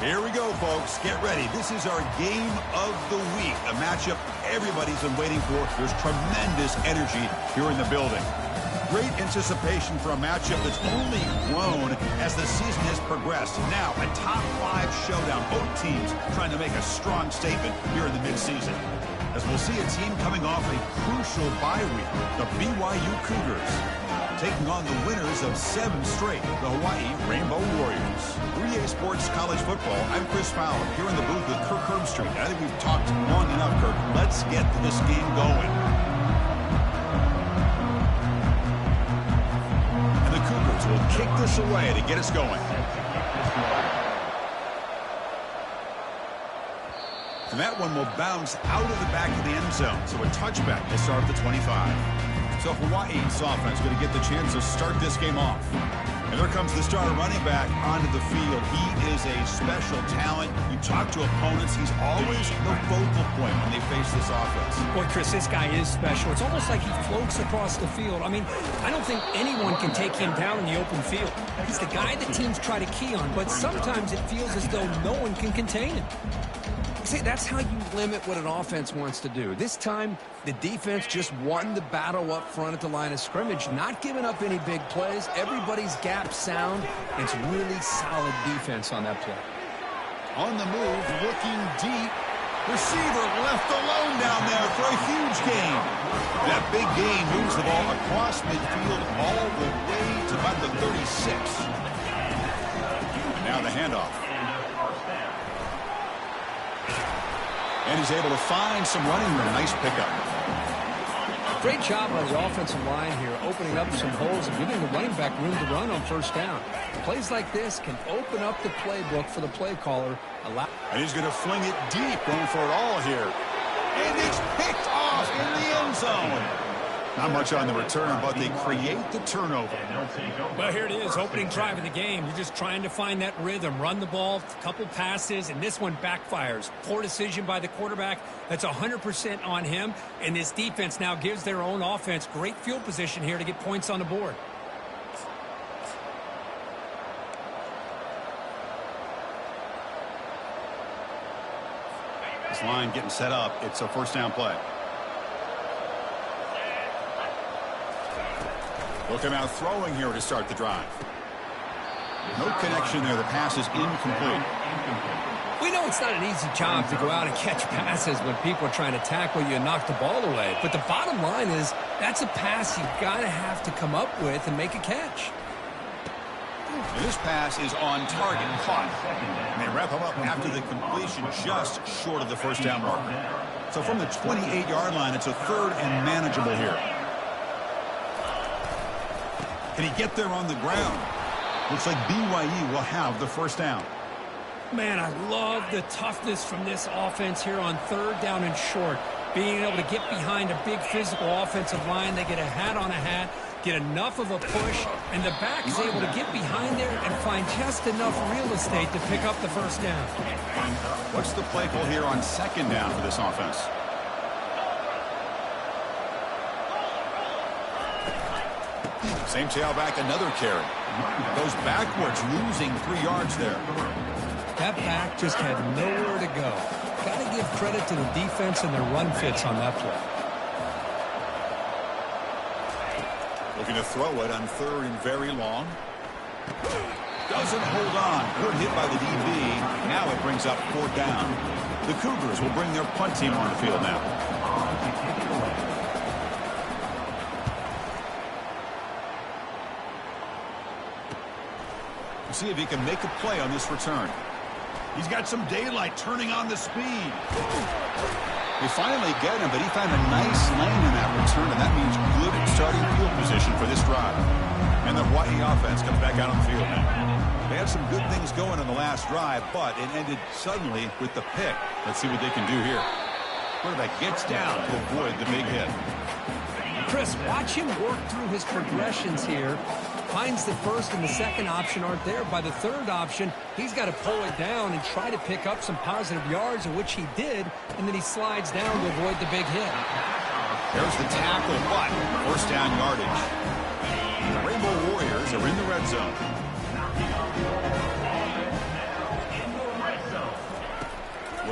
Here we go, folks. Get ready. This is our game of the week, a matchup everybody's been waiting for. There's tremendous energy here in the building. Great anticipation for a matchup that's only grown as the season has progressed. Now, a top 5 showdown. Both teams trying to make a strong statement here in the midseason. As we'll see a team coming off a crucial bye week, the BYU Cougars, taking on the winners of 7 straight, the Hawaii Rainbow Warriors. 3A Sports College Football, I'm Chris Fowler, here in the booth with Kirk Herbstreit. I think we've talked long enough, Kirk. Let's get this game going. And the Cougars will kick this away to get us going. And that one will bounce out of the back of the end zone, so a touchback to start the 25. So Hawaii's offense going to get the chance to start this game off. And there comes the starter running back onto the field. He is a special talent. You talk to opponents, he's always the focal point when they face this offense. Boy, Chris, this guy is special. It's almost like he floats across the field. I mean, I don't think anyone can take him down in the open field. He's the guy that teams try to key on, but sometimes it feels as though no one can contain him. See, that's how you limit what an offense wants to do. This time, the defense just won the battle up front at the line of scrimmage, not giving up any big plays. Everybody's gap sound. It's really solid defense on that play. On the move, looking deep. Receiver left alone down there for a huge gain. That big gain moves the ball across midfield all the way to about the 36. And now the handoff. And he's able to find some running room. Nice pickup. Great job by the offensive line here, opening up some holes and giving the running back room to run on first down. Plays like this can open up the playbook for the play caller. And he's going to fling it deep, going for it all here. And it's picked off in the end zone. Not much on the return, but they create the turnover. Well, here it is, opening drive of the game. You're just trying to find that rhythm, run the ball, a couple passes, and this one backfires. Poor decision by the quarterback. That's 100% on him, and this defense now gives their own offense great field position here to get points on the board. This line getting set up. It's a first down play. Looking out throwing here to start the drive. No connection there. The pass is incomplete. We know it's not an easy job to go out and catch passes when people are trying to tackle you and knock the ball away. But the bottom line is that's a pass you've got to have to come up with and make a catch. And this pass is on target, caught. And they wrap him up after the completion just short of the first down marker. So from the 28-yard line, it's a third and manageable here. Can he get there on the ground? Looks like BYU will have the first down. Man, I love the toughness from this offense here on third down and short. Being able to get behind a big physical offensive line. They get a hat on a hat, get enough of a push, and the back is able to get behind there and find just enough real estate to pick up the first down. What's the play call here on second down for this offense? Same tailback, another carry. Goes backwards, losing 3 yards there. That back just had nowhere to go. Got to give credit to the defense and their run fits on that play. Looking to throw it on third and very long. Doesn't hold on. Good hit by the DB. Now it brings up fourth down. The Cougars will bring their punt team on the field now. See if he can make a play on this return. He's got some daylight turning on the speed. They finally get him, but he found a nice lane in that return, and that means good starting field position for this drive. And the Hawaii offense comes back out on the field now. They had some good things going on the last drive, but it ended suddenly with the pick. Let's see what they can do here. Quarterback gets down to avoid the big hit. Chris, watch him work through his progressions here. Finds the first and the second option aren't there. By the third option, he's got to pull it down and try to pick up some positive yards, of which he did, and then he slides down to avoid the big hit. There's the tackle, but first down yardage. The Rainbow Warriors are in the red zone.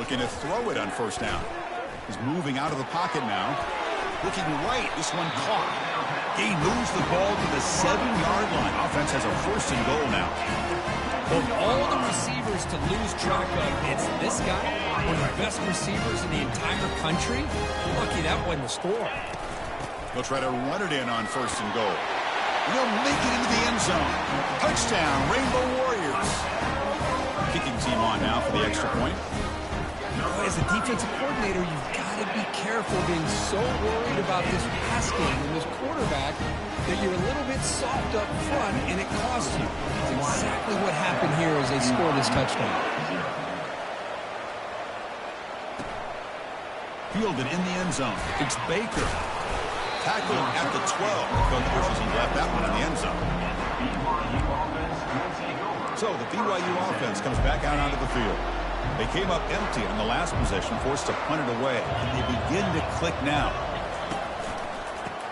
Looking to throw it on first down. He's moving out of the pocket now. Looking right. This one caught. He moves the ball to the 7-yard line. Offense has a 1st and goal now. Of all the receivers to lose track of, it's this guy, one of the best receivers in the entire country. Lucky that wasn't the score. He'll try to run it in on 1st and goal. He'll make it into the end zone. Touchdown, Rainbow Warriors. Kicking team on now for the extra point. As a defensive coordinator, you've got to be careful being so worried about this pass game and this quarterback that you're a little bit soft up front and it costs you. That's exactly what happened here as they scored this touchdown. Fielded in the end zone. It's Baker. Tackled at the 12. Coach wishes he left that one in the end zone. So the BYU offense comes back out onto the field. They came up empty on the last possession, forced to punt it away. And they begin to click now.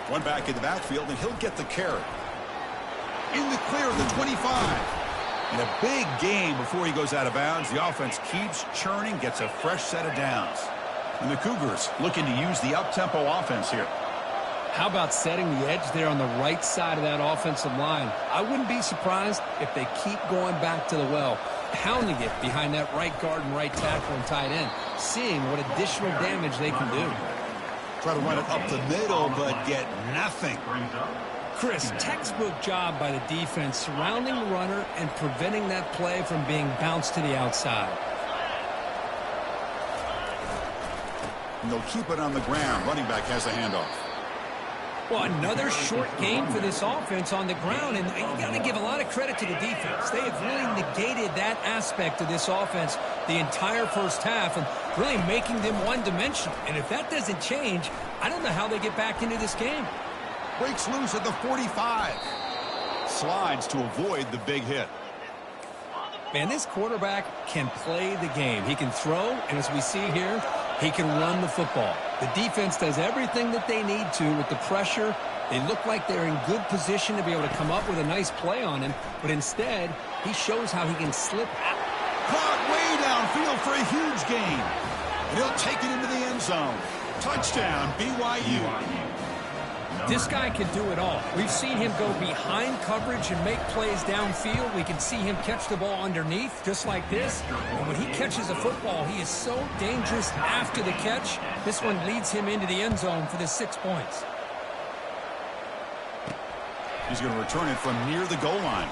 One back in the backfield, and he'll get the carry. In the clear of the 25. And a big gain before he goes out of bounds. The offense keeps churning, gets a fresh set of downs. And the Cougars looking to use the up-tempo offense here. How about setting the edge there on the right side of that offensive line? I wouldn't be surprised if they keep going back to the well, pounding it behind that right guard and right tackle and tight end, seeing what additional damage they can do. Try to run it up the middle, but get nothing. Chris, textbook job by the defense surrounding the runner and preventing that play from being bounced to the outside. And they'll keep it on the ground. Running back has a handoff. Well, another short gain for this offense on the ground, and you got to give a lot of credit to the defense. They have really negated that aspect of this offense the entire first half and really making them one-dimensional. And if that doesn't change, I don't know how they get back into this game. Breaks loose at the 45. Slides to avoid the big hit. Man, this quarterback can play the game. He can throw, and as we see here, he can run the football. The defense does everything that they need to with the pressure. They look like they're in good position to be able to come up with a nice play on him, but instead, he shows how he can slip out. Caught way downfield for a huge gain. And he'll take it into the end zone. Touchdown, BYU. This guy can do it all. We've seen him go behind coverage and make plays downfield. We can see him catch the ball underneath just like this. And when he catches a football, he is so dangerous after the catch. This one leads him into the end zone for the 6 points. He's going to return it from near the goal line.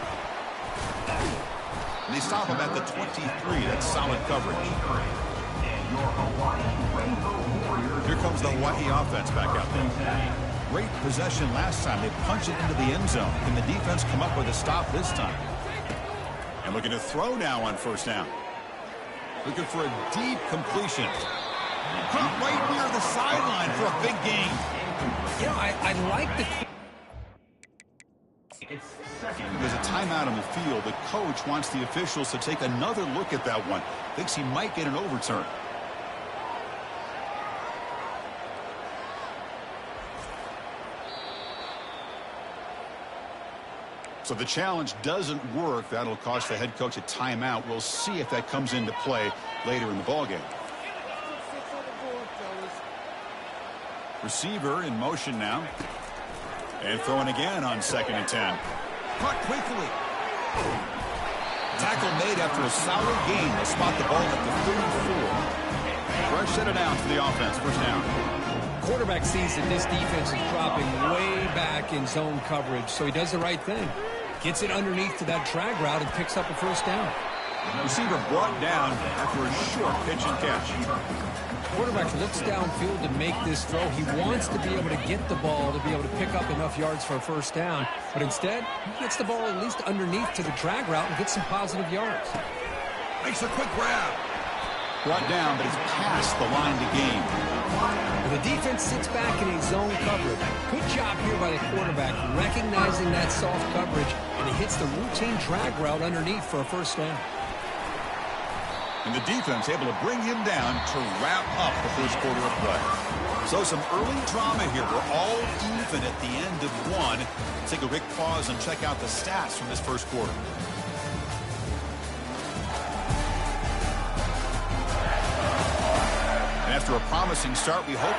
And they stop him at the 23. That's solid coverage. Here comes the Hawaii offense back out there. Great possession last time. They punched it into the end zone. Can the defense come up with a stop this time? And looking to throw now on first down. Looking for a deep completion. Caught right near the sideline for a big gain. You know, I like the... There's a timeout on the field. The coach wants the officials to take another look at that one. Thinks he might get an overturn. So the challenge doesn't work. That'll cost the head coach a timeout. We'll see if that comes into play later in the ballgame. Receiver in motion now. And throwing again on 2nd and 10. Caught quickly. Tackle made after a solid gain. They'll spot the ball at the 34. Fresh set it down for the offense. First down. Quarterback sees that this defense is dropping way back in zone coverage, so he does the right thing. Gets it underneath to that drag route and picks up a first down. Receiver brought down after a short pitch and catch. Quarterback looks downfield to make this throw. He wants to be able to get the ball to be able to pick up enough yards for a first down, but instead, he gets the ball at least underneath to the drag route and gets some positive yards. Makes a quick grab. Brought down, but it's past the line to gain. The defense sits back in a zone coverage. Good job here by the quarterback, recognizing that soft coverage, and he hits the routine drag route underneath for a first down. And the defense able to bring him down to wrap up the first quarter of play. So some early drama here. We're all even at the end of one. Let's take a quick pause and check out the stats from this first quarter. after a promising start, we hope.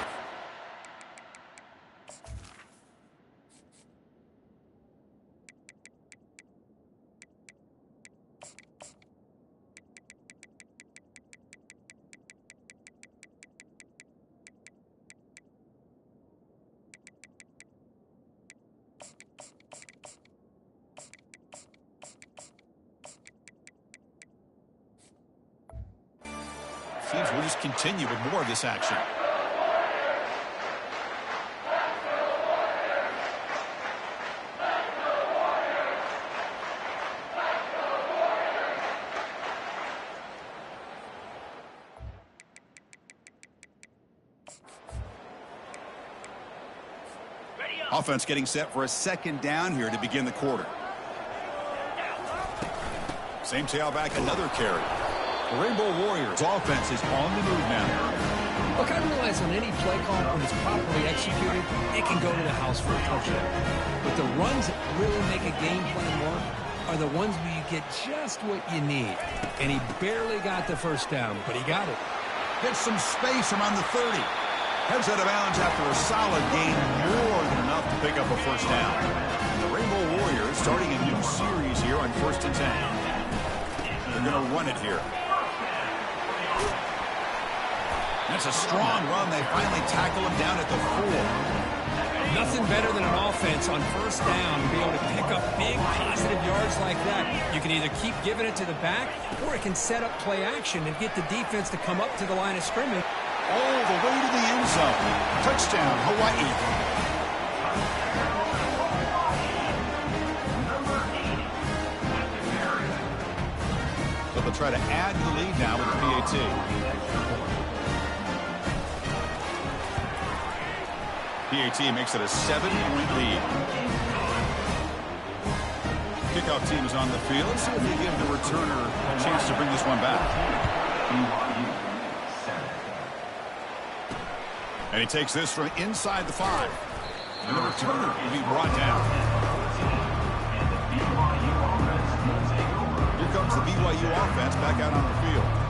Seems we'll just continue with more of this action. Offense getting set for a second down here to begin the quarter. Same tailback, another carry. The Rainbow Warriors offense is on the move now. Look, I realize on any play call, when it's properly executed, it can go to the house for a touchdown. But the runs that really make a game plan work are the ones where you get just what you need. And he barely got the first down, but he got it. Gets some space around the 30. Heads out of bounds after a solid gain, more than enough to pick up a first down. The Rainbow Warriors starting a new series here on 1st and 10. They're going to run it here. That's a strong run. They finally tackle him down at the 4. Nothing better than an offense on first down to be able to pick up big positive yards like that. You can either keep giving it to the back, or it can set up play action and get the defense to come up to the line of scrimmage. All the way to the end zone. Touchdown, Hawaii. So they'll try to add to the lead now with the PAT. PAT makes it a 7-point lead. Kickoff team is on the field. Let's see if they give the returner a chance to bring this one back. And he takes this from inside the 5. And the returner will be brought down. Here comes the BYU offense back out on the field.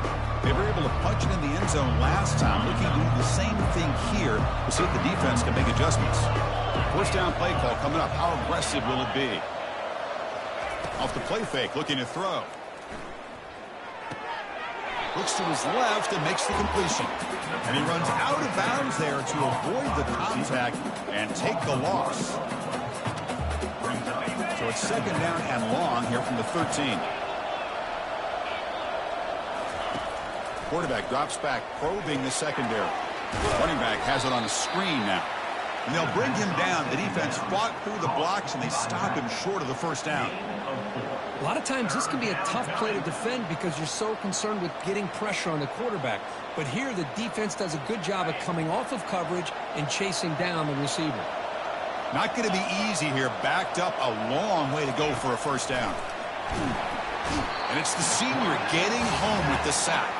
They were able to punch it in the end zone last time. Looking to do the same thing here to see if the defense can make adjustments. First down play call coming up. How aggressive will it be? Off the play fake, looking to throw. Looks to his left and makes the completion. And he runs out of bounds there to avoid the contact and take the loss. So it's second down and long here from the 13. Quarterback drops back, probing the secondary. Running back has it on a screen now. And they'll bring him down. The defense fought through the blocks, and they stop him short of the first down. A lot of times this can be a tough play to defend because you're so concerned with getting pressure on the quarterback. But here the defense does a good job of coming off of coverage and chasing down the receiver. Not going to be easy here. Backed up a long way to go for a first down. And it's the senior getting home with the sack.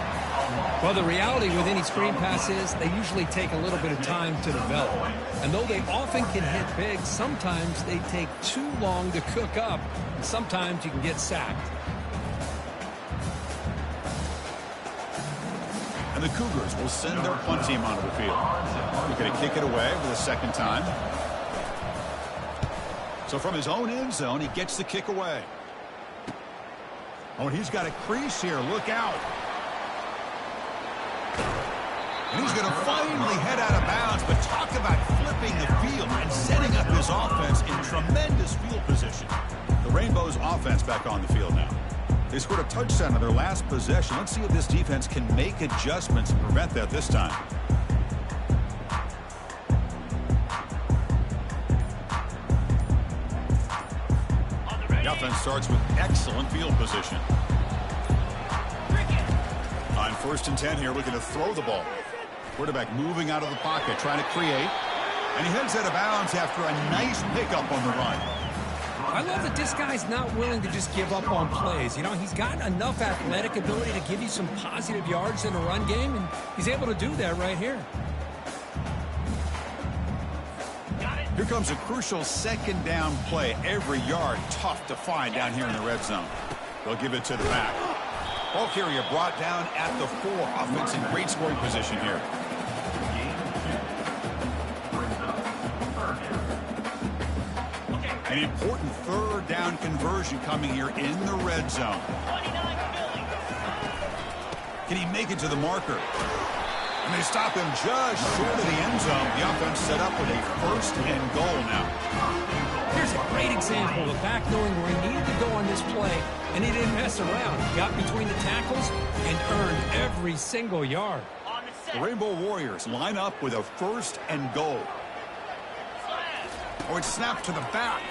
Well, the reality with any screen pass is they usually take a little bit of time to develop. And though they often can hit big, sometimes they take too long to cook up. And sometimes you can get sacked. And the Cougars will send their punt team onto the field. They're going to kick it away for the second time. So from his own end zone, he gets the kick away. Oh, and he's got a crease here. Look out. And he's going to finally head out of bounds, but talk about flipping the field and setting up his offense in tremendous field position. The Rainbows offense back on the field now. They scored a touchdown on their last possession. Let's see if this defense can make adjustments and prevent that this time. The offense starts with excellent field position. On 1st and 10 here, looking to throw the ball. Quarterback moving out of the pocket, trying to create. And he heads out of bounds after a nice pickup on the run. I love that this guy's not willing to just give up on plays. You know, he's got enough athletic ability to give you some positive yards in a run game, and he's able to do that right here. Here comes a crucial second down play. Every yard tough to find down here in the red zone. They'll give it to the back. Ball carrier brought down at the 4. Offense in great scoring position here. An important third down conversion coming here in the red zone. Can he make it to the marker? And they stop him just short of the end zone. The offense set up with a first and goal now. Here's a great example of the back knowing where he needed to go on this play, and he didn't mess around. He got between the tackles and earned every single yard. The Rainbow Warriors line up with a first and goal. Oh, it's snapped to the back.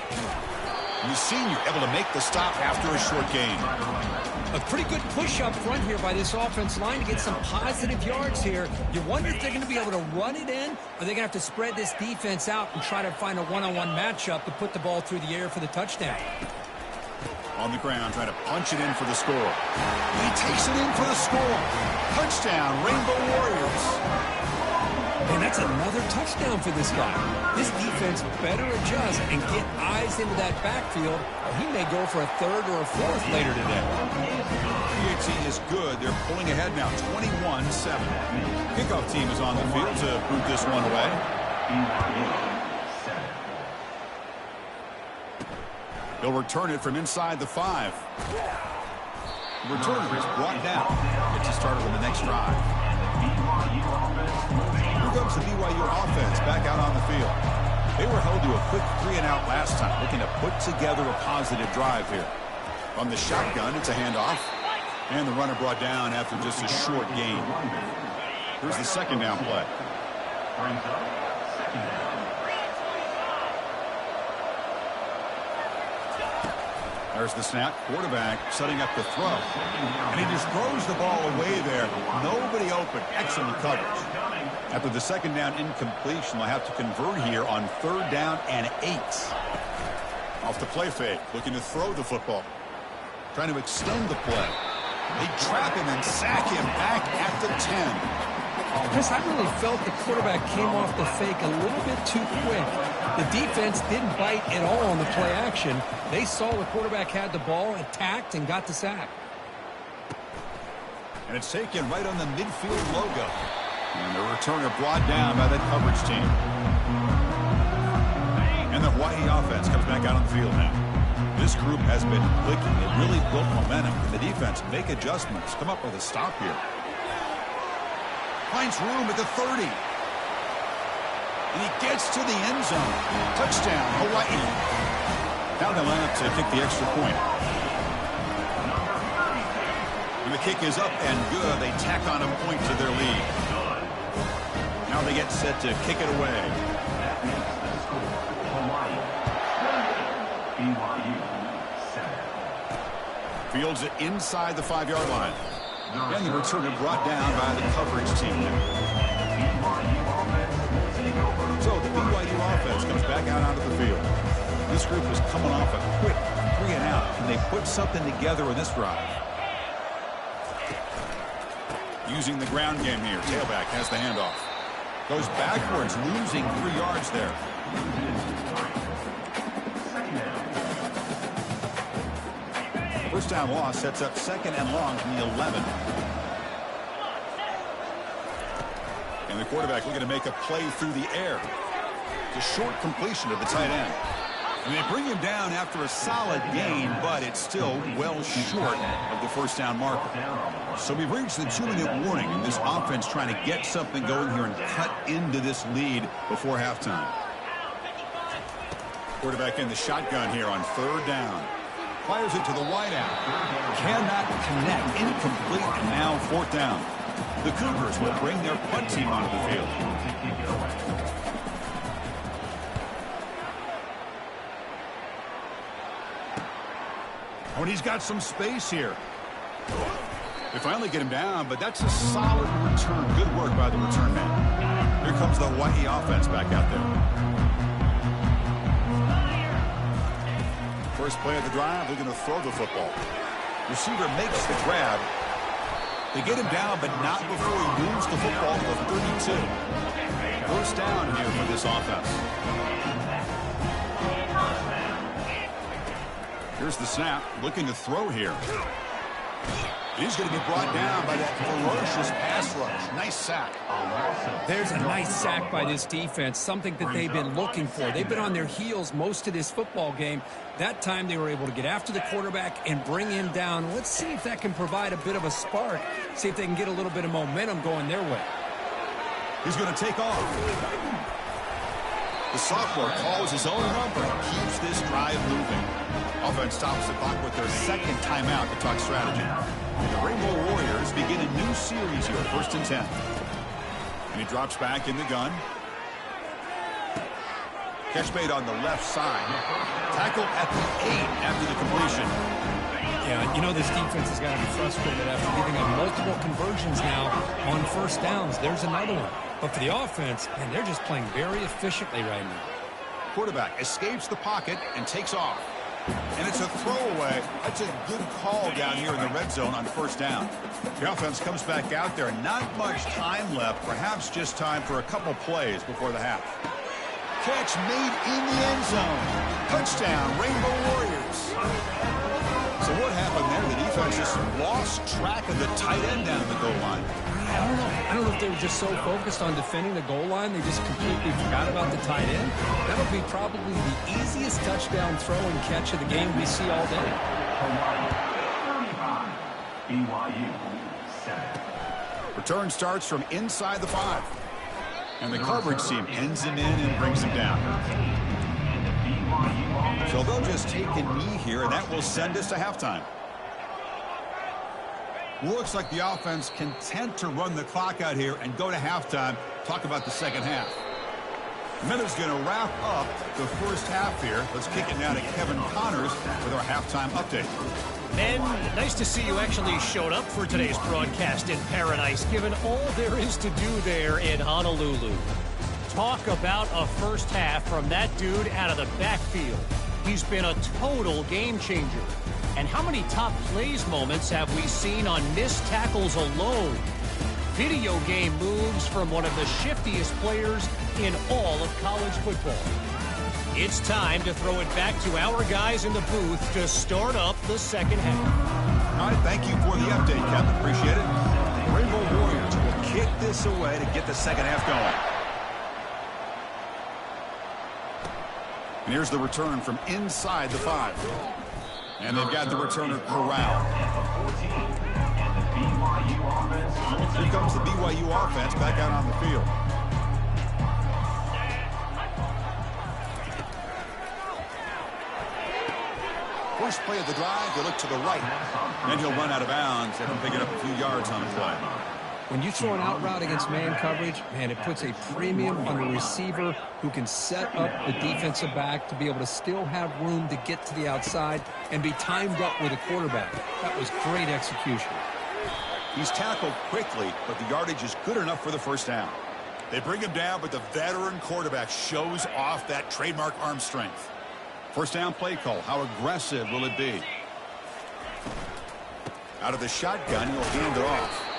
And the senior able to make the stop after a short gain. A pretty good push up front here by this offense line to get some positive yards here. You wonder if they're going to be able to run it in, or they're going to have to spread this defense out and try to find a one-on-one matchup to put the ball through the air for the touchdown. On the ground, trying to punch it in for the score. He takes it in for the score. Touchdown, Rainbow Warriors. And that's another touchdown for this guy. This defense better adjust and get eyes into that backfield, or he may go for a third or a fourth later today. PAT is good. They're pulling ahead now, 21-7. Kickoff team is on the field to boot this one away. They'll return it from inside the 5. The returner is brought down. Gets you started on the next drive. Here comes the BYU offense back out on the field. They were held to a quick 3-and-out last time, looking to put together a positive drive here. On the shotgun, it's a handoff. And the runner brought down after just a short gain. Here's the second down play. There's the snap. Quarterback setting up the throw. And he just throws the ball away there. Nobody open. Excellent coverage. After the second down incompletion, they'll have to convert here on third down and 8. Off the play fake. Looking to throw the football. Trying to extend the play. They trap him and sack him back at the 10. Chris, I really felt the quarterback came off the fake a little bit too quick. The defense didn't bite at all on the play action. They saw the quarterback had the ball, attacked, and got the sack. And it's taken right on the midfield logo. And the returner brought down by that coverage team. And the Hawaii offense comes back out on the field now. This group has been clicking. It really built momentum. And the defense make adjustments. Come up with a stop here. Finds room at the 30. And he gets to the end zone. Touchdown, Hawaii. Now they line up to kick the extra point. And the kick is up and good. They tack on a point to their lead. Now they get set to kick it away. Fields it inside the 5-yard line. And the returner brought down by the coverage team. So the BYU offense comes back out onto the field. This group is coming off a quick 3-and-out. Can they put something together in this drive? Using the ground game here. Tailback has the handoff. Goes backwards, losing 3 yards there. First down loss sets up second and long from the 11. And the quarterback looking to make a play through the air. It's a short completion to the tight end. And they bring him down after a solid gain, but it's still well short of the first down marker. So we've reached the 2-minute warning, and this offense trying to get something going here and cut into this lead before halftime. Quarterback in the shotgun here on third down. Fires it to the wideout. Cannot connect. Incomplete. And now fourth down. The Cougars will bring their punt team onto the field. Oh, and he's got some space here. They finally get him down, but that's a solid return. Good work by the return man. Here comes the Hawaii offense back out there. First play of the drive, they're going to throw the football. Receiver makes the grab. They get him down, but not before he moves the football to the 32. First down here for this offense. Here's the snap, looking to throw here. He's going to be brought down by that ferocious pass rush. Nice sack. There's a nice sack by this defense, something that they've been looking for. They've been on their heels most of this football game. That time they were able to get after the quarterback and bring him down. Let's see if that can provide a bit of a spark, see if they can get a little bit of momentum going their way. He's going to take off. The sophomore calls his own number and keeps this drive moving. Offense stops the clock with their second timeout to talk strategy. The Rainbow Warriors begin a new series here, 1st and 10. And he drops back in the gun. Catch made on the left side. Tackle at the 8 after the completion. Yeah, you know this defense has got to be frustrated after giving up multiple conversions now on 1st downs. There's another one. But for the offense, man, they're just playing very efficiently right now. Quarterback escapes the pocket and takes off. And it's a throwaway. That's a good call down here in the red zone on 1st down. The offense comes back out there. Not much time left. Perhaps just time for a couple plays before the half. Catch made in the end zone. Touchdown, Rainbow Warriors. So what happened there? The defense just lost track of the tight end down the goal line. I don't know if they were just so focused on defending the goal line they just completely forgot about the tight end. That'll be probably the easiest touchdown throw and catch of the game we see all day. Return starts from inside the 5. And the coverage team ends him in and brings him down. So they'll just take a knee here, and that will send us to halftime. Looks like the offense content to run the clock out here and go to halftime. Talk about the second half. Miller's going to wrap up the first half here. Let's kick it now to Kevin Connors with our halftime update. Ben, nice to see you actually showed up for today's broadcast in paradise, given all there is to do there in Honolulu. Talk about a first half from that dude out of the backfield. He's been a total game changer. And how many top plays moments have we seen on missed tackles alone? Video game moves from one of the shiftiest players in all of college football. It's time to throw it back to our guys in the booth to start up the second half. All right, thank you for the update, Kevin. Appreciate it. The Rainbow Warriors will kick this away to get the second half going. And here's the return from inside the 5. And they've got the returner corralled. Here comes the BYU offense back out on the field. First play of the drive, they look to the right. And he'll run out of bounds after picking up a few yards on the play. When you throw an out route against man coverage, man, it puts a premium on a receiver who can set up the defensive back to be able to still have room to get to the outside and be timed up with a quarterback. That was great execution. He's tackled quickly, but the yardage is good enough for the first down. They bring him down, but the veteran quarterback shows off that trademark arm strength. First down play call. How aggressive will it be? Out of the shotgun, he'll hand it off.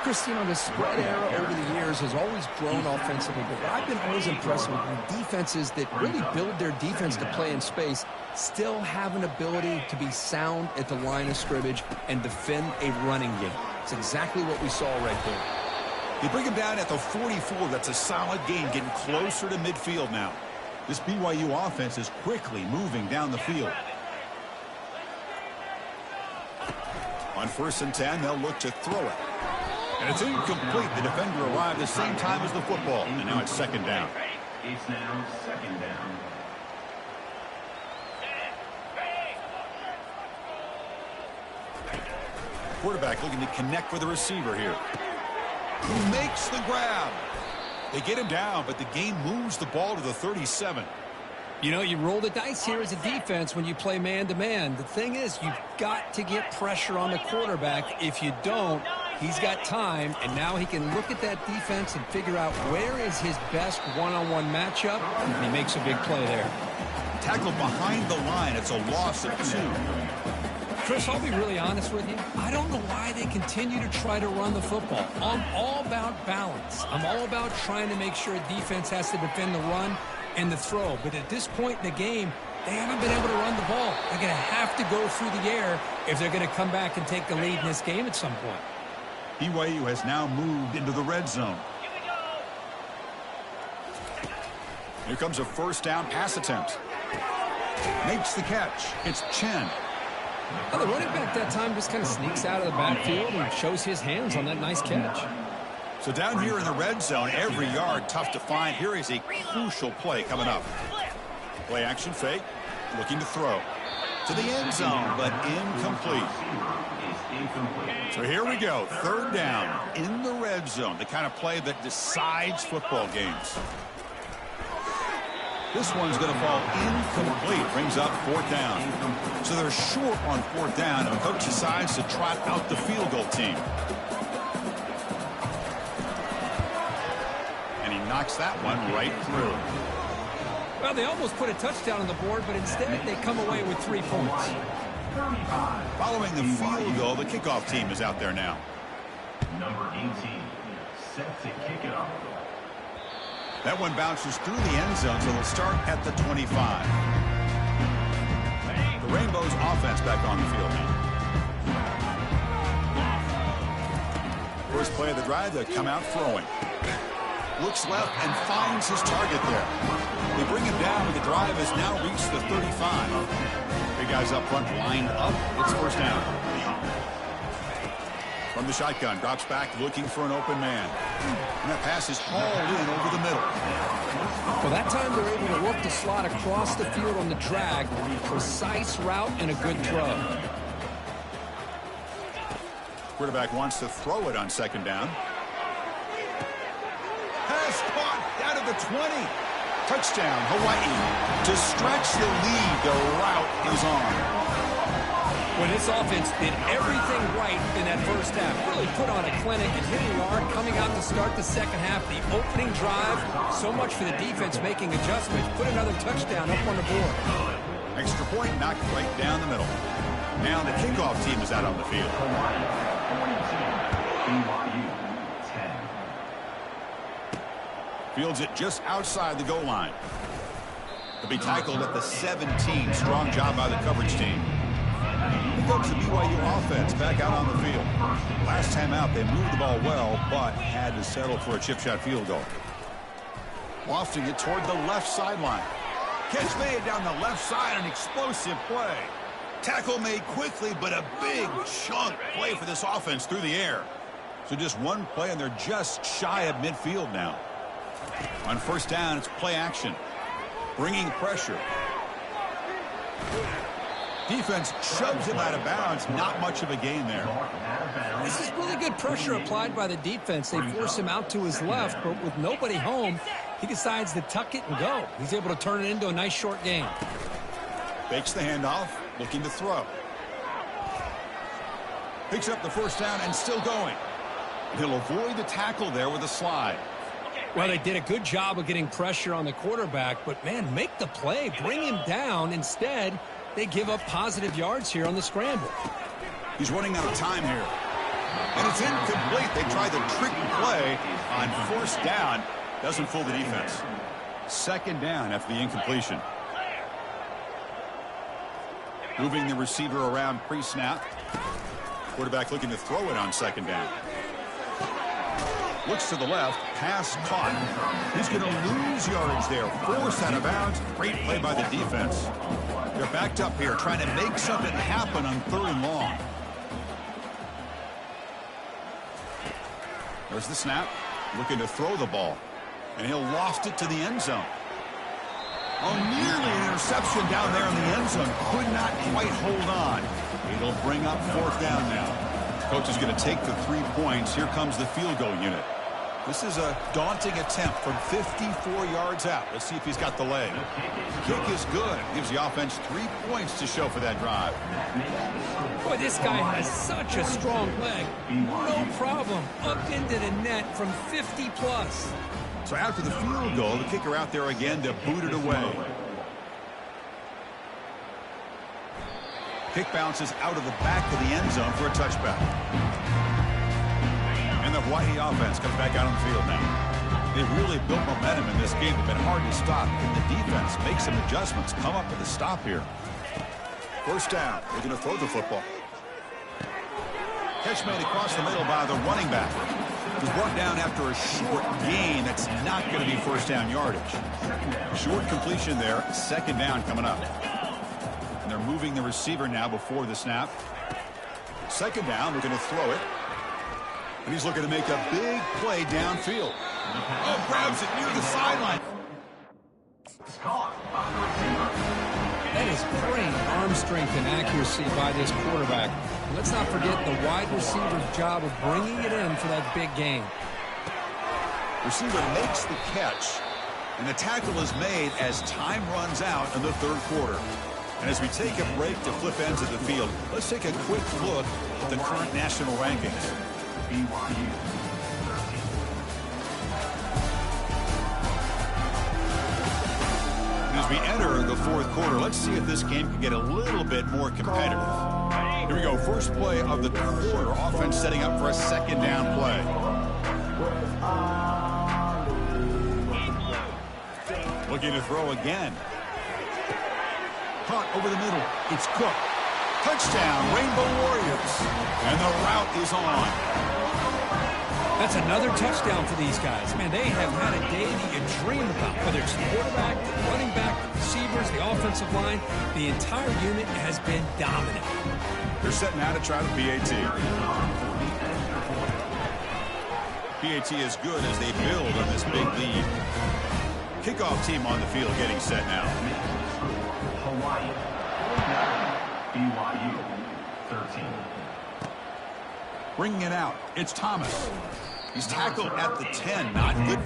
Chris, you know, the spread era over the years has always grown offensively, but what I've been always impressed with defenses that really build their defense to play in space still have an ability to be sound at the line of scrimmage and defend a running game. It's exactly what we saw right there. They bring him down at the 44. That's a solid gain, getting closer to midfield now. This BYU offense is quickly moving down the field. On 1st and 10, they'll look to throw it. And it's incomplete. The defender arrived the same time as the football. And now it's second down. It's now second down. Quarterback looking to connect with the receiver here. Who makes the grab? They get him down, but the game moves the ball to the 37. You know, you roll the dice here as a defense when you play man-to-man. The thing is, you've got to get pressure on the quarterback. If you don't, he's got time, and now he can look at that defense and figure out where is his best one-on-one matchup, and he makes a big play there. Tackled behind the line. It's a loss of 2. Chris, I'll be really honest with you. I don't know why they continue to try to run the football. I'm all about balance. I'm all about trying to make sure a defense has to defend the run and the throw. But at this point in the game, They haven't been able to run the ball. They're going to have to go through the air if they're going to come back and take the lead in this game at some point. BYU has now moved into the red zone. Here comes a first down pass attempt. Makes the catch. It's Chen. Well, the running back that time just kind of sneaks out of the backfield and shows his hands on that nice catch. So down here in the red zone, every yard tough to find. Here is a crucial play coming up. Play action fake. Looking to throw. To the end zone, but incomplete. So here we go. Third down in the red zone. The kind of play that decides football games. This one's going to fall incomplete. Brings up fourth down. So they're short on fourth down. And the coach decides to trot out the field goal team. And he knocks that one right through. Well, they almost put a touchdown on the board, but instead they come away with 3 points. Following the field goal, the kickoff team is out there now. Number 18, set to kick it off. That one bounces through the end zone, so they'll start at the 25. The Rainbows offense back on the field now. First play of the drive, they come out throwing. Looks left and finds his target there. They bring him down, and the drive has now reached the 35. Big guys up front lined up. It's first down. From the shotgun, drops back looking for an open man. And that pass is hauled in over the middle. Well, that time they're able to work the slot across the field on the drag. Precise route and a good throw. Quarterback wants to throw it on second down. Pass caught down to the 20. Touchdown, Hawaii. To stretch the lead, the route is on. Well, this offense did everything right in that first half. Really put on a clinic, and here we are coming out to start the second half. The opening drive, so much for the defense making adjustments. Put another touchdown up on the board. Extra point knocked right down the middle. Now the kickoff team is out on the field. Fields it just outside the goal line. He'll be tackled at the 17. Strong job by the coverage team. Here comes the BYU offense back out on the field. Last time out, they moved the ball well, but had to settle for a chip shot field goal. Lofting it toward the left sideline. Catch made down the left side, an explosive play. Tackle made quickly, but a big chunk play for this offense through the air. So just one play, and they're just shy of midfield now. On first down, it's play action. Bringing pressure. Defense shoves him out of bounds. Not much of a gain there. This is really good pressure applied by the defense. They force him out to his left, but with nobody home, he decides to tuck it and go. He's able to turn it into a nice short game. Fakes the handoff, looking to throw. Picks up the first down and still going. He'll avoid the tackle there with a slide. Well, they did a good job of getting pressure on the quarterback, but, man, make the play. Bring him down. Instead, they give up positive yards here on the scramble. He's running out of time here. And it's incomplete. They try the trick play on first down. Doesn't fool the defense. Second down after the incompletion. Moving the receiver around pre-snap. Quarterback looking to throw it on second down. Looks to the left. Pass caught. He's going to lose yardage there. Forced out of bounds. Great play by the defense. They're backed up here trying to make something happen on third and long. There's the snap. Looking to throw the ball. And he'll loft it to the end zone. Oh, nearly an interception down there in the end zone. Could not quite hold on. It'll bring up fourth down now. Coach is going to take the 3 points. Here comes the field goal unit. This is a daunting attempt from 54 yards out. Let's see if he's got the leg. Kick is good. Gives the offense 3 points to show for that drive. Boy, this guy has such a strong leg. No problem. Up into the net from 50 plus. So after the field goal, the kicker out there again to boot it away. Kick bounces out of the back of the end zone for a touchback. And the Hawaii offense comes back out on the field now. They've really built momentum in this game. They've been hard to stop. Can the defense make some adjustments, come up with a stop here? First down. They're going to throw the football. Catch made across the middle by the running back. It was brought down after a short gain. That's not going to be first down yardage. Short completion there. Second down coming up. And they're moving the receiver now before the snap. Second down. They're going to throw it. And he's looking to make a big play downfield. Oh, grabs it near the sideline. That is great arm strength and accuracy by this quarterback. Let's not forget the wide receiver's job of bringing it in for that big gain. Receiver makes the catch, and the tackle is made as time runs out in the third quarter. And as we take a break to flip ends of the field, let's take a quick look at the current national rankings. BYU 13. As we enter the fourth quarter, let's see if this game can get a little bit more competitive. Here we go. First play of the quarter. Offense setting up for a second down play. Looking to throw again. Caught over the middle. It's Cook. Touchdown, Rainbow Warriors. And the route is on. That's another touchdown for these guys. Man, they have had a day that you dream about. Whether it's the quarterback, the running back, the receivers, the offensive line, the entire unit has been dominant. They're setting out to try the PAT. PAT is good as they build on this big lead. Kickoff team on the field getting set now. Hawaii. BYU 13. Bringing it out. It's Thomas. He's tackled at the 10. Not good.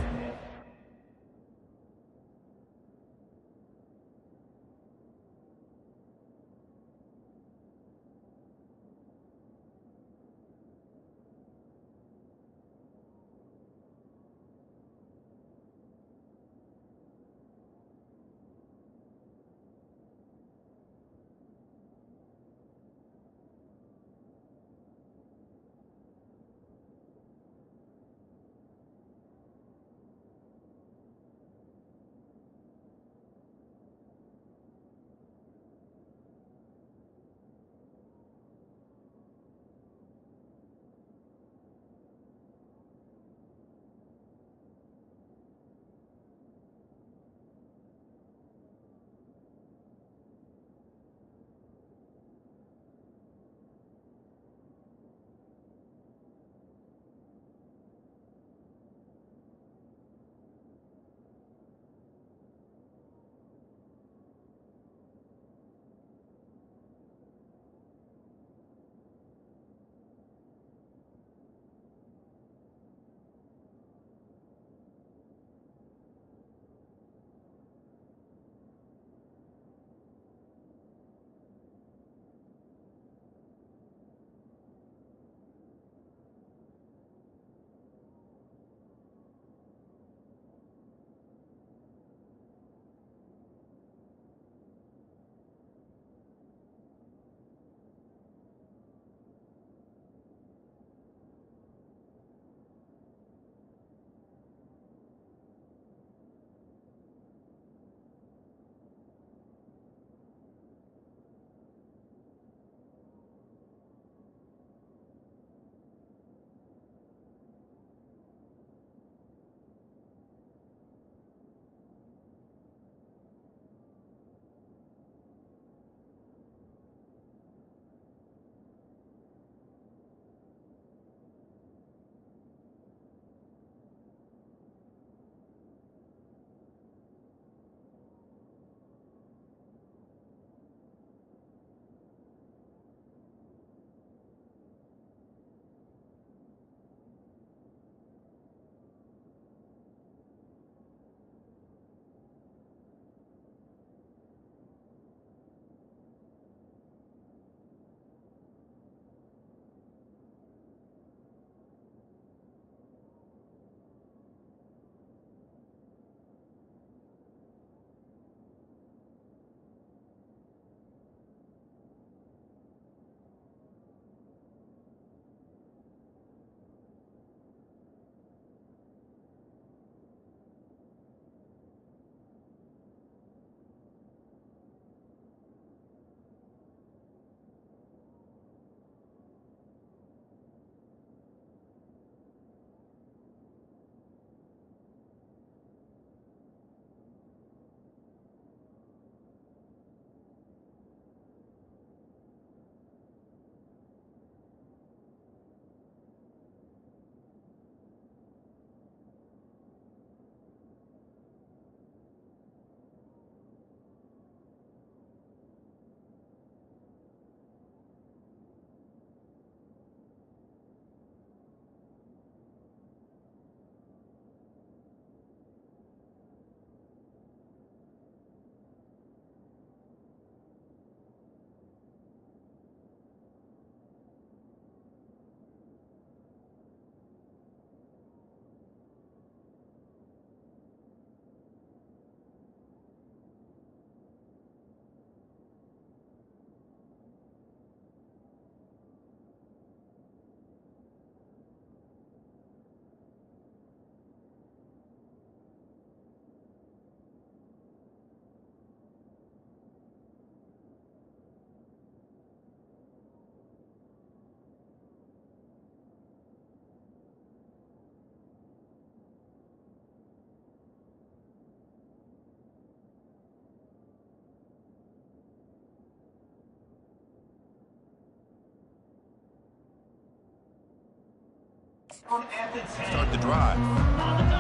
Start the drive.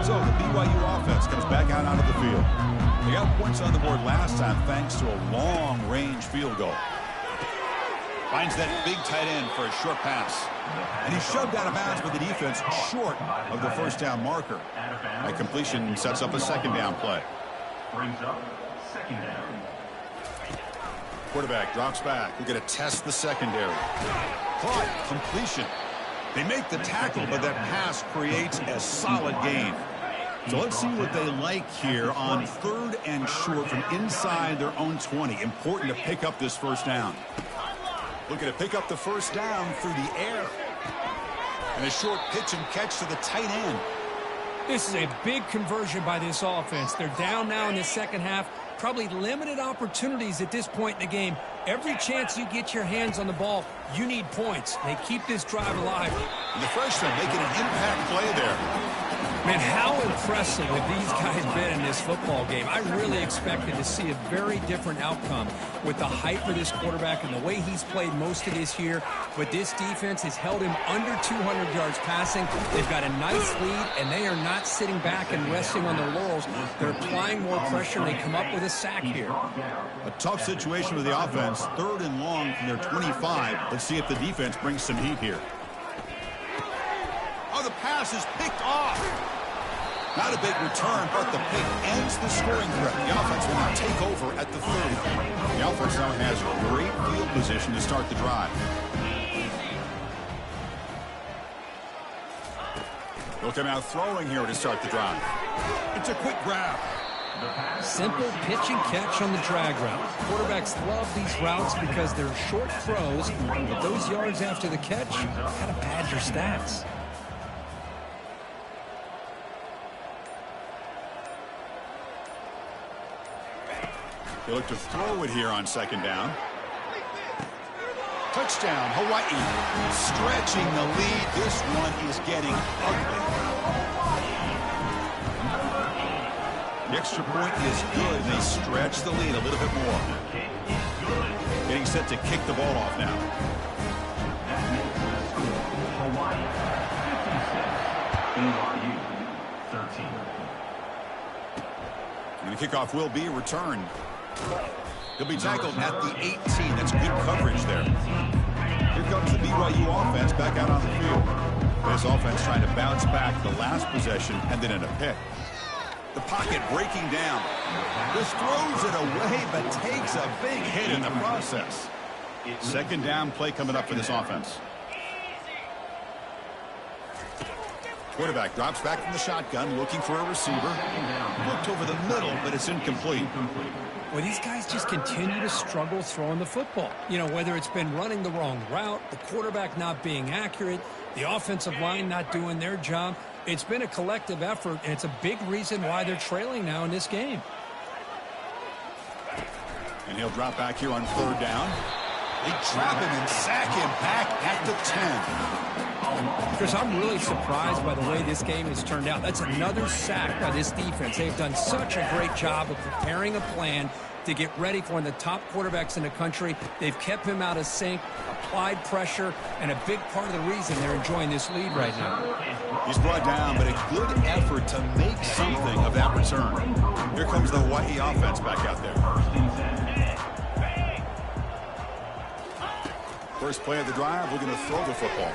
So the BYU offense comes back out onto the field. They got points on the board last time thanks to a long-range field goal. Finds that big tight end for a short pass. And he's shoved out of bounds with the defense short of the first down marker. That completion sets up a second down play. Brings up second down. Quarterback drops back. We're going to test the secondary. Caught. Completion. They make the tackle, but that pass creates a solid gain. So let's see what they like here on 3rd and short from inside their own 20. Important to pick up this first down. Looking to pick up the first down through the air. And a short pitch and catch to the tight end. This is a big conversion by this offense. They're down now in the second half. Probably limited opportunities at this point in the game. Every chance you get your hands on the ball, you need points. They keep this drive alive. And the freshman making an impact play there. Man, how impressive have these guys been in this football game? I really expected to see a very different outcome with the height of this quarterback and the way he's played most of this year. But this defense has held him under 200 yards passing. They've got a nice lead, and they are not sitting back and resting on their laurels. They're applying more pressure, and they come up with a sack here. A tough situation with the offense. 3rd and long from their 25. Let's see if the defense brings some heat here. Oh, the pass is picked off. Not a big return, but the pick ends the scoring threat. The offense will now take over at the 30. The offense now has great field position to start the drive. They'll come out throwing here to start the drive. It's a quick grab. Simple pitch and catch on the drag route. Quarterbacks love these routes because they're short throws, but those yards after the catch kind of pad your stats. They look to throw it here on second down. Touchdown, Hawaii. Stretching the lead. This one is getting ugly. The extra point is good. They stretch the lead a little bit more. Getting set to kick the ball off now. Hawaii 56, BYU 13. And the kickoff will be returned. He'll be tackled at the 18. That's good coverage there. Here comes the BYU offense back out on the field. This offense trying to bounce back the last possession and then in a pick. The pocket breaking down. This throws it away but takes a big hit in the process. Second down play coming up for this offense. Quarterback drops back from the shotgun looking for a receiver. Looked over the middle, but it's incomplete. Well, these guys just continue to struggle throwing the football. You know, whether it's been running the wrong route, the quarterback not being accurate, the offensive line not doing their job. It's been a collective effort, and it's a big reason why they're trailing now in this game. And he'll drop back here on 3rd down. They trap him and sack him back at the 10. Chris, I'm really surprised by the way this game has turned out. That's another sack by this defense. They've done such a great job of preparing a plan to get ready for one of the top quarterbacks in the country. They've kept him out of sync, applied pressure, and a big part of the reason they're enjoying this lead right now. He's brought down, but a good effort to make something of that return. Here comes the Hawaii offense back out there. First play of the drive, we're going to throw the football.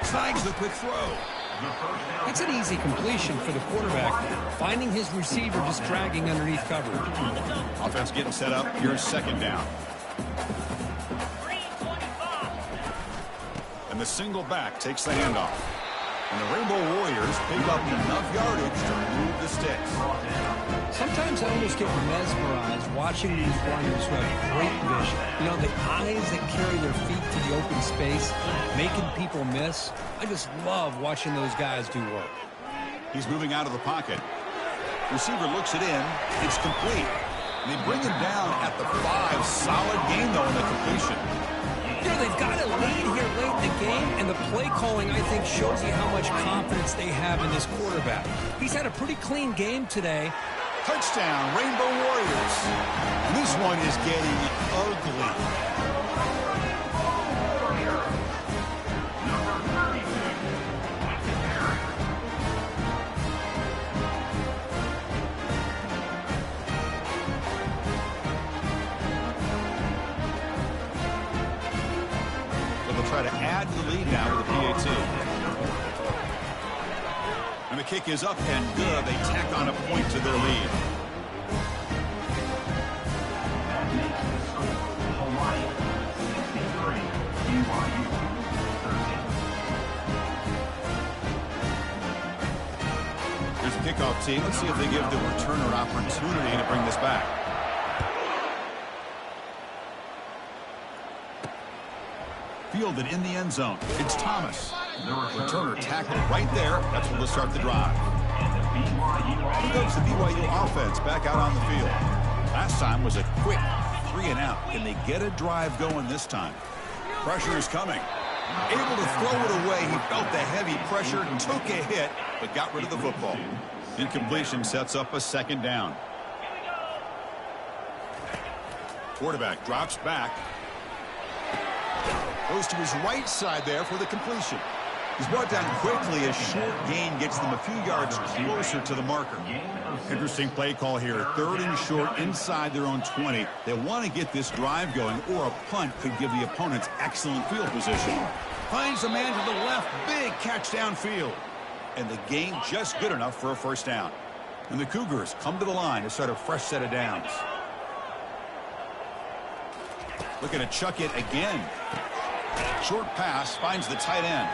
Snags the quick throw. It's an easy completion for the quarterback, finding his receiver just dragging underneath coverage. Offense getting set up. Here's second down. And the single back takes the handoff. And the Rainbow Warriors pick up enough yardage to remove the sticks. Sometimes I almost get mesmerized watching these runners who have great vision. You know, the eyes that carry their feet to the open space, making people miss. I just love watching those guys do work. He's moving out of the pocket. Receiver looks it in. It's complete. And they bring him down at the 5. Solid gain, though, in the completion. You know, they've got a lead here late in the game, and the play calling, I think, shows you how much confidence they have in this quarterback. He's had a pretty clean game today. Touchdown, Rainbow Warriors. And this one is getting ugly. try to add to the lead now with a PAT. And the kick is up and good. They tack on a point to their lead. Here's the kickoff team. Let's see if they give the returner opportunity to bring this back. Fielded in the end zone. It's Thomas. The returner tackled right there. That's where they'll start the drive. Here goes the BYU offense back out on the field. Last time was a quick 3-and-out. Can they get a drive going this time? Pressure is coming. Able to throw it away. He felt the heavy pressure, took a hit, but got rid of the football. Incompletion sets up a second down. Quarterback drops back. Goes to his right side there for the completion. He's brought down quickly. A short gain gets them a few yards closer to the marker. Interesting play call here. 3rd and short inside their own 20. They want to get this drive going, or a punt could give the opponents excellent field position. Finds a man to the left. Big catch downfield. And the gain just good enough for a first down. And the Cougars come to the line to start a fresh set of downs. Looking to chuck it again. Short pass finds the tight end.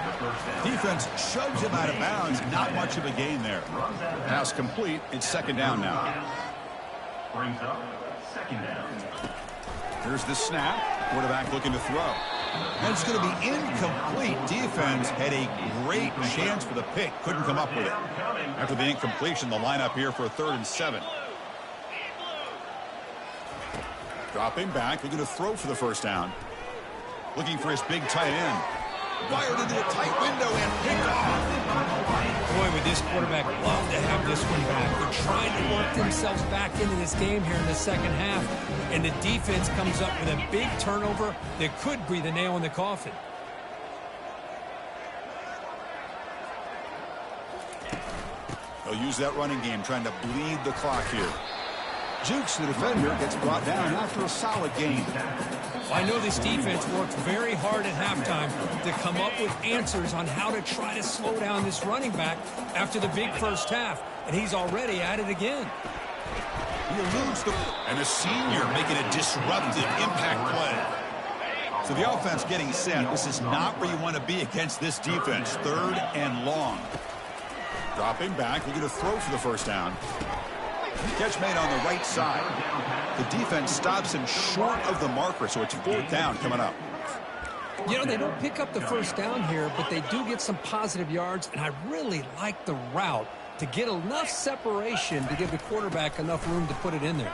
Defense shoves him out of bounds. Not much of a gain there. Pass complete. It's second down now. Brings up second down. Here's the snap. Quarterback looking to throw. And it's going to be incomplete. Defense had a great chance for the pick. Couldn't come up with it. After the incompletion, the lineup here for a 3rd and 7. Dropping back. Looking to throw for the first down. Looking for his big tight end. Fired into a tight window and picked off. Boy, would this quarterback love to have this one back. They're trying to work themselves back into this game here in the second half. And the defense comes up with a big turnover that could breathe a nail in the coffin. They'll use that running game, trying to bleed the clock here. Jukes, the defender, gets brought down after a solid gain. I know this defense worked very hard at halftime to come up with answers on how to try to slow down this running back after the big first half, and he's already at it again. He eludes the... And a senior making a disruptive impact play. So the offense getting set. This is not where you want to be against this defense. 3rd and long. Dropping back, looking to throw for the first down. Catch made on the right side. The defense stops him short of the marker, so it's 4th down coming up. You know, they don't pick up the first down here, but they do get some positive yards, and I really like the route to get enough separation to give the quarterback enough room to put it in there.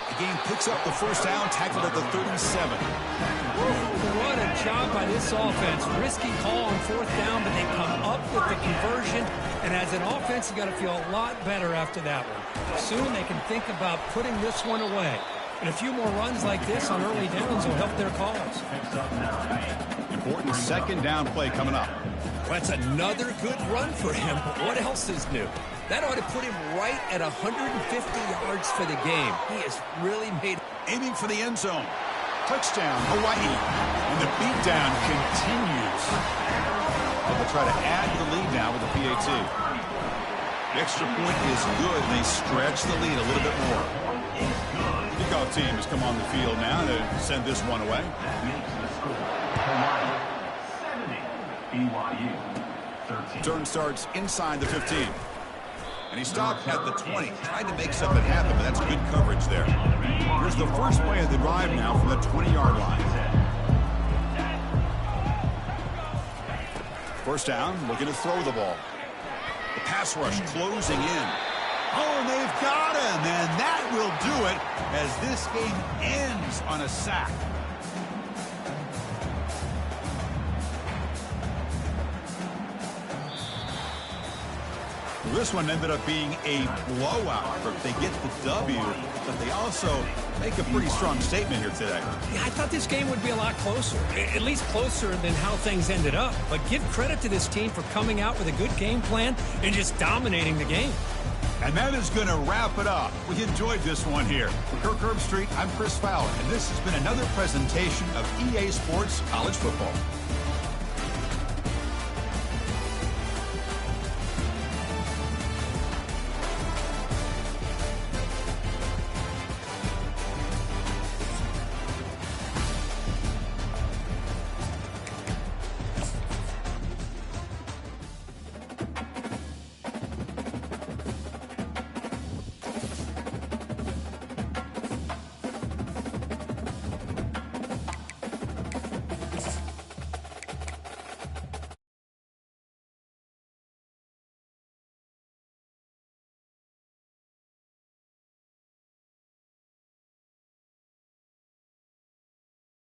The game picks up the first down, tackled at the 37. What a job by this offense. Risky call on 4th down, but they come up with the conversion. And as an offense, you got to feel a lot better after that one. Soon they can think about putting this one away. And a few more runs like this on early downs will help their cause. Important second down play coming up. Well, that's another good run for him. But what else is new? That ought to put him right at 150 yards for the game. He has really made... Aiming for the end zone. Touchdown, Hawaii. And the beatdown continues. But they'll try to add to the lead now with the PAT. The extra point is good. They stretch the lead a little bit more. Kickoff team has come on the field now to send this one away. Turn starts inside the 15. And he stopped at the 20. Tried to make something happen, but that's good coverage there. Here's the first play of the drive now from the 20-yard line. First down, looking to throw the ball. The pass rush closing in. Oh, and they've got him, and that will do it as this game ends on a sack. This one ended up being a blowout. They get the W, but they also make a pretty strong statement here today. Yeah, I thought this game would be a lot closer, at least closer than how things ended up. But give credit to this team for coming out with a good game plan and just dominating the game. And that is going to wrap it up. We enjoyed this one here. For Kirk Herbstreit, I'm Chris Fowler, and this has been another presentation of EA Sports College Football.